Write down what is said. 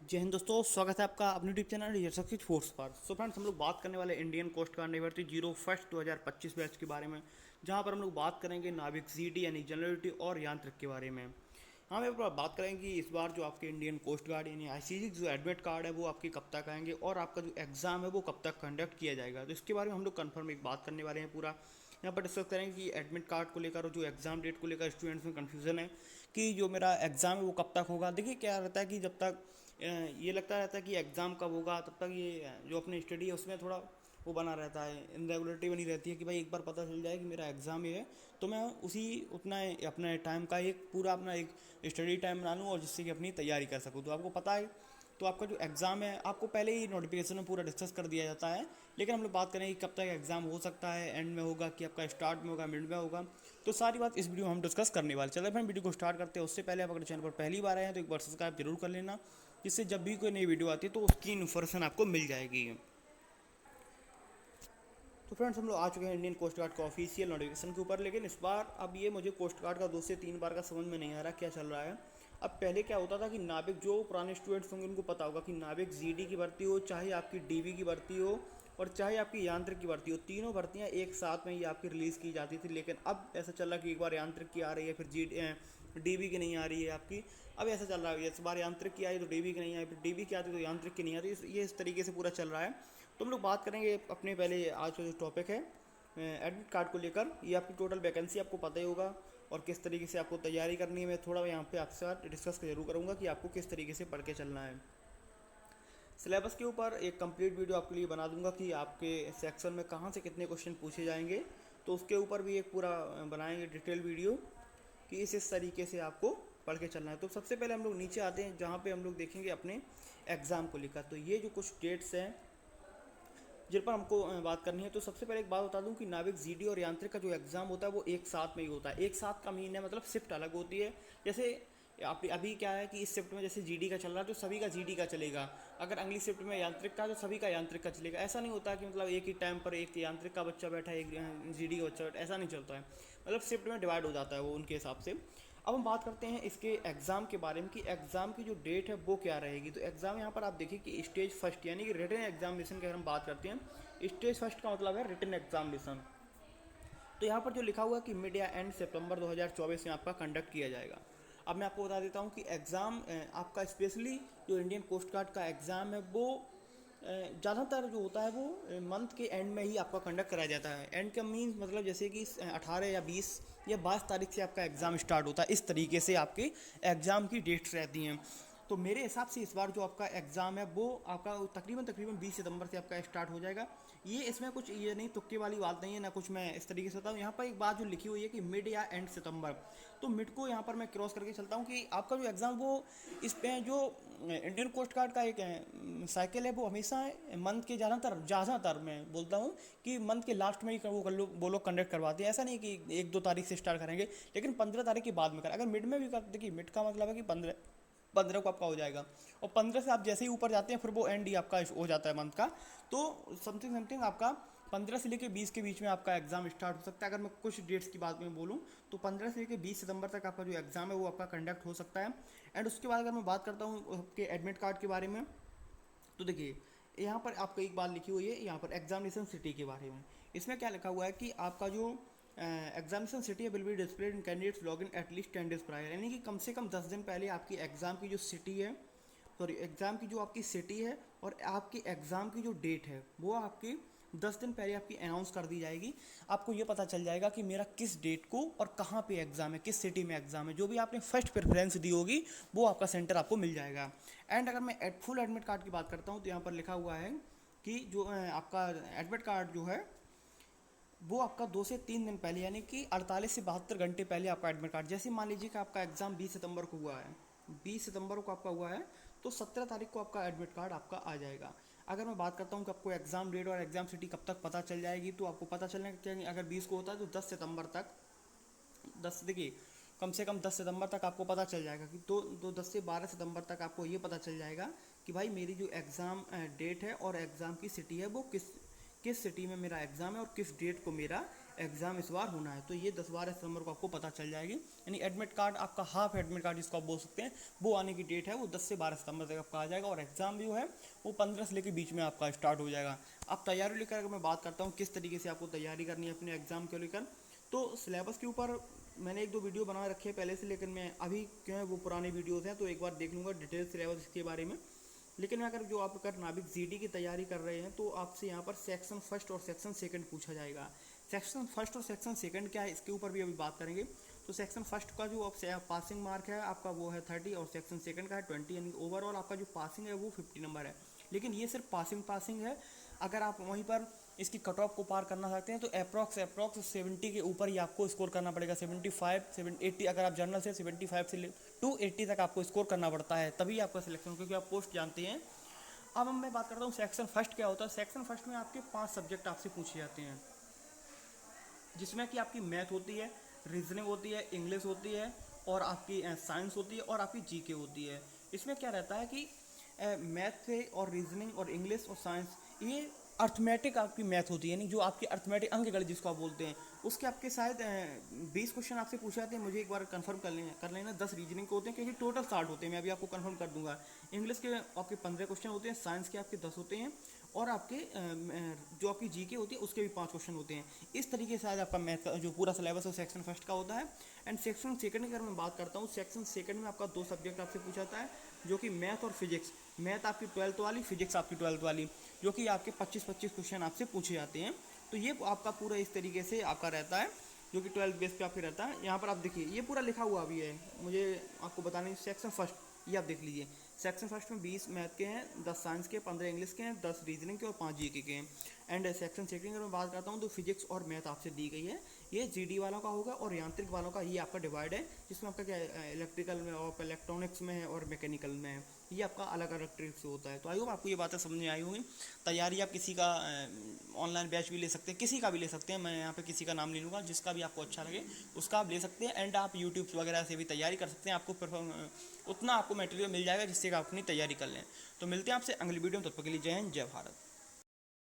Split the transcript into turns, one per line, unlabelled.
जय हिंद दोस्तों, स्वागत है आपका अपने यूट्यूब चैनल यशस्वी फोर्स पर। सो फ्रेंड्स, हम लोग बात करने वाले इंडियन कोस्ट गार्ड भर्ती 01 2025 बैच के बारे में, जहां पर हम लोग बात करेंगे नाविक जीडी यानी जनरल ड्यूटी और यांत्रिक के बारे में। हाँ, मैं बात करेंगे कि इस बार जो आपके इंडियन कोस्ट गार्ड यानी आईसीजी जो एडमिट कार्ड है वो आपके कब तक आएंगे और आपका जो एग्ज़ाम है वो कब तक कंडक्ट किया जाएगा। तो इसके बारे में हम लोग कन्फर्म एक बात करने वाले हैं। पूरा यहाँ पर डिस्कस करेंगे कि एडमिट कार्ड को लेकर और जो एग्ज़ाम डेट को लेकर स्टूडेंट्स में कन्फ्यूज़न है कि जो मेरा एग्ज़ाम है वो कब तक होगा। देखिए, क्या रहता है कि जब तक ये लगता रहता है कि एग्ज़ाम कब होगा, तब तक ये जो अपनी स्टडी है उसमें थोड़ा वो बना रहता है, इनरेगुलरिटी बनी रहती है कि भाई एक बार पता चल जाए कि मेरा एग्ज़ाम ये है तो मैं उसी उतना अपने टाइम का एक पूरा अपना एक स्टडी टाइम बना लूँ और जिससे कि अपनी तैयारी कर सकूँ। तो आपको पता है, तो आपका जो एग्ज़ाम है आपको पहले ही नोटिफिकेशन में पूरा डिस्कस कर दिया जाता है। लेकिन हम लोग बात करें कि कब तक एग्ज़ाम हो सकता है, एंड में होगा कि आपका स्टार्ट में होगा, मिड में होगा, तो सारी बात इस वीडियो में हम डिस्कस करने वाले। चलो फिर वीडियो को स्टार्ट करते हैं। उससे पहले आप अगर चैनल पर पहली बार आए हैं तो एक बार सब्सक्राइब जरूर कर लेना, जिससे जब भी कोई नई वीडियो आती है तो उसकी इन्फॉर्मेशन आपको मिल जाएगी। तो फ्रेंड्स, हम लोग आ चुके हैं इंडियन कोस्ट गार्ड का ऑफिशियल नोटिफिकेशन के ऊपर। लेकिन इस बार अब ये मुझे कोस्ट गार्ड का 2 से 3 बार का समझ में नहीं आ रहा क्या चल रहा है। अब पहले क्या होता था कि नाविक, जो पुराने स्टूडेंट्स होंगे उनको पता होगा कि नाविक जीडी की भर्ती हो, चाहे आपकी डीवी की भर्ती हो और चाहे आपकी यांत्रिक की भर्ती हो, तीनों भर्तियां एक साथ में ही आपकी रिलीज़ की जाती थी। लेकिन अब ऐसा चल रहा है कि एक बार यांत्रिक की आ रही है, फिर जी डीवी की नहीं आ रही है आपकी। अब ऐसा चल रहा है, इस बार यांत्रिक की आई तो डीवी की नहीं आई, फिर डीवी की आती तो यांत्रिक की नहीं आती। ये इस तरीके से पूरा चल रहा है। तो हम लोग बात करेंगे अपने पहले आज का जो टॉपिक है एडमिट कार्ड को लेकर। ये आपकी टोटल वैकेंसी आपको पता ही होगा और किस तरीके से आपको तैयारी करनी है। मैं थोड़ा यहाँ पे आपके साथ डिस्कस जरूर करूँगा कि आपको किस तरीके से पढ़ के चलना है। सिलेबस के ऊपर एक कंप्लीट वीडियो आपके लिए बना दूंगा कि आपके सेक्शन में कहाँ से कितने क्वेश्चन पूछे जाएंगे, तो उसके ऊपर भी एक पूरा बनाएंगे डिटेल वीडियो कि इस तरीके से आपको पढ़ के चलना है। तो सबसे पहले हम लोग नीचे आते हैं, जहाँ पे हम लोग देखेंगे अपने एग्ज़ाम को लेकर। तो ये जो कुछ डेट्स हैं जिन पर हमको बात करनी है, तो सबसे पहले एक बात बता दूं कि नाविक जीडी और यांत्रिक का जो एग्ज़ाम होता है वो एक साथ में ही होता है। एक साथ का मीन है मतलब शिफ्ट अलग होती है। जैसे अभी क्या है कि इस शिफ्ट में जैसे जीडी का चल रहा है तो सभी का जीडी का चलेगा, अगर अगली शिफ्ट में यांत्रिक का तो सभी का यांत्रिक का चलेगा। ऐसा नहीं होता कि मतलब एक ही टाइम पर एक यांत्रिक का बच्चा बैठा है, एक जीडी का बच्चा बैठा, ऐसा नहीं चलता है। मतलब शिफ्ट में डिवाइड हो जाता है वो उनके हिसाब से। अब हम बात करते हैं इसके एग्ज़ाम के बारे में कि एग्ज़ाम की जो डेट है वो क्या रहेगी। तो एग्ज़ाम यहाँ पर आप देखिए कि स्टेज फर्स्ट यानी कि रिटन एग्जामिनेशन की अगर हम बात करते हैं, स्टेज फर्स्ट का मतलब है रिटन एग्जामिनेशन। तो यहाँ पर जो लिखा हुआ है कि मिड या एंड सितंबर 2024 में आपका कंडक्ट किया जाएगा। अब मैं आपको बता देता हूँ कि एग्ज़ाम आपका स्पेशली जो इंडियन कोस्ट गार्ड का एग्ज़ाम है वो ज़्यादातर जो होता है वो मंथ के एंड में ही आपका कंडक्ट कराया जाता है। एंड का मीन्स मतलब जैसे कि 18 या 20 या 22 तारीख से आपका एग्ज़ाम स्टार्ट होता है। इस तरीके से आपके एग्ज़ाम की डेट्स रहती हैं। तो मेरे हिसाब से इस बार जो आपका एग्ज़ाम है वो आपका तकरीबन 20 सितंबर से आपका स्टार्ट हो जाएगा। ये इसमें कुछ ये नहीं, तुक्के वाली बात नहीं है ना कुछ, मैं इस तरीके से बताऊँ। यहाँ पर एक बात जो लिखी हुई है कि मिड या एंड सितंबर, तो मिड को यहाँ पर मैं क्रॉस करके चलता हूँ कि आपका जो एग्ज़ाम वो इस पे जो इंडियन कोस्ट गार्ड का एक साइकिल है वो हमेशा मंथ के ज़्यादातर मैं बोलता हूँ कि मंथ के लास्ट में ही वो लोग कंडक्ट करवाते हैं। ऐसा नहीं कि 1-2 तारीख से स्टार्ट करेंगे, लेकिन 15 तारीख के बाद में कर। अगर मिड में भी कर, देखिए मिड का मतलब है कि 15 को आपका हो जाएगा और 15 से आप जैसे ही ऊपर जाते हैं फिर वो एंड ही आपका हो जाता है मंथ का। तो समथिंग आपका 15 से लेकर 20 के बीच में आपका एग्ज़ाम स्टार्ट हो सकता है। अगर मैं कुछ डेट्स की बात में बोलूँ तो 15 से लेकर 20 सितंबर तक आपका जो एग्ज़ाम है वो आपका कंडक्ट हो सकता है। एंड उसके बाद अगर मैं बात करता हूँ आपके एडमिट कार्ड के बारे में, तो देखिए यहाँ पर आपको एक बात लिखी हुई है यहाँ पर एग्जामिनेशन सिटी के बारे में। इसमें क्या लिखा हुआ है कि आपका जो examination city will be displayed in candidates log in at least 10 days prior, यानी कि कम से कम 10 दिन पहले आपकी एग्ज़ाम की जो सिटी है, सॉरी एग्ज़ाम की जो आपकी सिटी है और आपकी एग्ज़ाम की जो डेट है वो आपकी 10 दिन पहले आपकी अनाउंस कर दी जाएगी। आपको ये पता चल जाएगा कि मेरा किस डेट को और कहाँ पे एग्ज़ाम है, किस सिटी में एग्ज़ाम है। जो भी आपने फर्स्ट प्रेफरेंस दी होगी वो आपका सेंटर आपको मिल जाएगा। एंड अगर मैं फुल एडमिट कार्ड की बात करता हूँ तो यहाँ पर लिखा हुआ है कि जो आपका एडमिट कार्ड जो है वो आपका 2 से 3 दिन पहले यानी कि 48 से 72 घंटे पहले आपका एडमिट कार्ड, जैसे मान लीजिए कि आपका एग्ज़ाम 20 सितंबर को हुआ है, 20 सितंबर को आपका हुआ है तो 17 तारीख को आपका एडमिट कार्ड आपका आ जाएगा। अगर मैं बात करता हूँ कि आपको एग्ज़ाम डेट और एग्ज़ाम सिटी कब तक पता चल जाएगी, तो आपको पता चलने का क्या, अगर 20 को होता है तो 10 सितंबर तक, 10 देखिए कम से कम 10 सितंबर तक आपको पता चल जाएगा कि तो 10 से 12 सितंबर तक आपको ये पता चल जाएगा कि भाई मेरी जो एग्ज़ाम डेट है और एग्ज़ाम की सिटी है वो किस सिटी में मेरा एग्ज़ाम है और किस डेट को मेरा एग्ज़ाम इस बार होना है। तो ये 10-12 सितंबर को आपको पता चल जाएगी। यानी एडमिट कार्ड आपका, हाफ एडमिट कार्ड जिसको आप बोल सकते हैं, वो आने की डेट है वो 10 से 12 सितंबर तक आपका आ जाएगा। और एग्ज़ाम जो है वो 15 से लेकर बीच में आपका स्टार्ट हो जाएगा। अब तैयारी लेकर अगर मैं बात करता हूँ किस तरीके से आपको तैयारी करनी है अपने एग्ज़ाम को लेकर, तो सिलेबस के ऊपर मैंने 1-2 वीडियो बना रखे हैं पहले से, लेकिन मैं अभी क्यों है वो पुराने वीडियोज़ हैं तो एक बार देख लूँगा डिटेल सिलेबस इसके बारे में। लेकिन अगर जो आप अगर नाविक जीडी की तैयारी कर रहे हैं तो आपसे यहाँ पर सेक्शन फर्स्ट और सेक्शन सेकंड पूछा जाएगा। सेक्शन फर्स्ट और सेक्शन सेकंड क्या है इसके ऊपर भी अभी बात करेंगे। तो सेक्शन फर्स्ट का जो अब पासिंग मार्क है आपका वो है 30 और सेक्शन सेकंड का है 20, यानी ओवरऑल आपका जो पासिंग है वो 50 नंबर है। लेकिन ये सिर्फ पासिंग है। अगर आप वहीं पर इसकी कट ऑफ को पार करना चाहते हैं तो अप्रॉक्स 70 के ऊपर ही आपको स्कोर करना पड़ेगा। 80 अगर आप जर्नल से 75 से टू 80 तक आपको स्कोर करना पड़ता है, तभी आपका सिलेक्शन, क्योंकि आप पोस्ट जानते हैं। अब मैं बात करता हूँ सेक्शन फर्स्ट क्या होता है। सेक्शन फर्स्ट में आपके 5 सब्जेक्ट आपसे पूछे जाते हैं, जिसमें कि आपकी मैथ होती है, रीजनिंग होती है, इंग्लिश होती है और आपकी साइंस होती है और आपकी जीके होती है। इसमें क्या रहता है कि मैथ से और रीजनिंग और इंग्लिश और साइंस, ये अर्थमेटिक आपकी मैथ होती है, यानी जो आपकी अर्थमेटिक अंक गणित जिसको आप बोलते हैं, उसके आपके शायद 20 क्वेश्चन आपसे पूछे जाते हैं। मुझे एक बार कंफर्म कर लेना 10 रीजनिंग के होते हैं, क्योंकि टोटल 60 होते हैं, मैं अभी आपको कंफर्म कर दूंगा। इंग्लिश के आपके 15 क्वेश्चन होते हैं, साइंस के आपके 10 होते हैं और आपके जो आपकी जीके होती है उसके भी 5 क्वेश्चन होते हैं। इस तरीके से आज आपका मैथ का जो पूरा सिलेबस है सेक्शन फर्स्ट का होता है। एंड सेक्शन सेकंड की अगर मैं बात करता हूँ, सेक्शन सेकंड में आपका 2 सब्जेक्ट आपसे पूछा जाता है, जो कि मैथ और फिजिक्स। मैथ आपकी 12th वाली, फिजिक्स आपकी 12th वाली, जो कि आपके 25-25 क्वेश्चन आपसे पूछे जाते हैं। तो ये आपका पूरा इस तरीके से आपका रहता है, जो कि 12th बेस पे आपके रहता है। यहाँ पर आप देखिए ये पूरा लिखा हुआ भी है, मुझे आपको बताने। सेक्शन फर्स्ट ये आप देख लीजिए, सेक्शन फर्स्ट में 20 मैथ के हैं, 10 साइंस के, 15 इंग्लिश के हैं, 10 रीजनिंग के और 5 जीके के हैं। एंड सेक्शन सेकंड अगर मैं बात करता हूँ तो फिजिक्स और मैथ आपसे दी गई है। ये जीडी वालों का होगा और यांत्रिक वालों का ये आपका डिवाइड है, जिसमें आपका क्या इलेक्ट्रिकल में और इलेक्ट्रॉनिक्स में है और मैकेनिकल में है। ये आपका अलग अलग ट्रिक से होता है। तो आई होप आपको ये बातें समझ में आई होंगी। तैयारी आप किसी का ऑनलाइन बैच भी ले सकते हैं, किसी का भी ले सकते हैं, मैं यहाँ पे किसी का नाम ले लूँगा, जिसका भी आपको अच्छा लगे उसका आप ले सकते हैं। एंड आप यूट्यूब वगैरह से भी तैयारी कर सकते हैं, आपको उतना आपको मटेरियल मिल जाएगा जिससे आप अपनी तैयारी कर लें। तो मिलते हैं आपसे अगली वीडियो में, तब तक के लिए जय हिंद, जय भारत।